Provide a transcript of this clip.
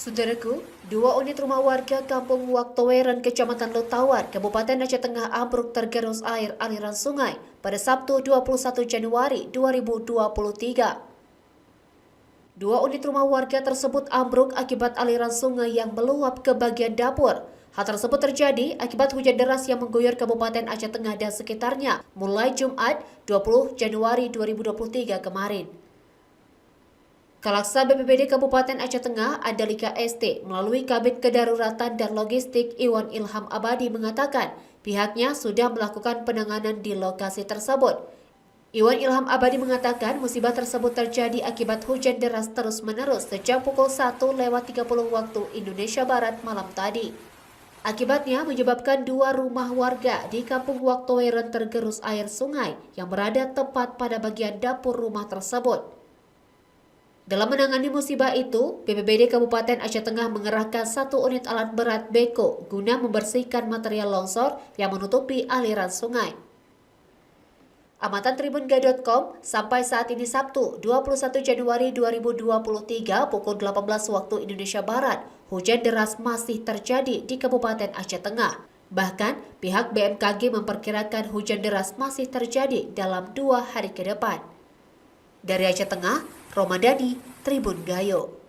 Saudaraku, dua unit rumah warga Kampung Waktoweren, Kecamatan Lutawar, Kabupaten Aceh Tengah ambruk tergerus air aliran sungai pada Sabtu 21 Januari 2023. Dua unit rumah warga tersebut ambruk akibat aliran sungai yang meluap ke bagian dapur. Hal tersebut terjadi akibat hujan deras yang mengguyur Kabupaten Aceh Tengah dan sekitarnya mulai Jumat 20 Januari 2023 kemarin. Kalaksa BPBD Kabupaten Aceh Tengah, Andalika ST, melalui Kabid Kedaruratan dan Logistik Iwan Ilham Abadi mengatakan pihaknya sudah melakukan penanganan di lokasi tersebut. Iwan Ilham Abadi mengatakan musibah tersebut terjadi akibat hujan deras terus-menerus sejak pukul 1:30 waktu Indonesia Barat malam tadi. Akibatnya menyebabkan dua rumah warga di Kampung Waktoweren tergerus air sungai yang berada tepat pada bagian dapur rumah tersebut. Dalam menangani musibah itu, BPBD Kabupaten Aceh Tengah mengerahkan satu unit alat berat beko guna membersihkan material longsor yang menutupi aliran sungai. Amatan Tribunga.com, sampai saat ini Sabtu 21 Januari 2023 pukul 18 waktu Indonesia Barat, hujan deras masih terjadi di Kabupaten Aceh Tengah. Bahkan, pihak BMKG memperkirakan hujan deras masih terjadi dalam 2 hari ke depan. Dari Aceh Tengah, Romadani, Tribun Gayo.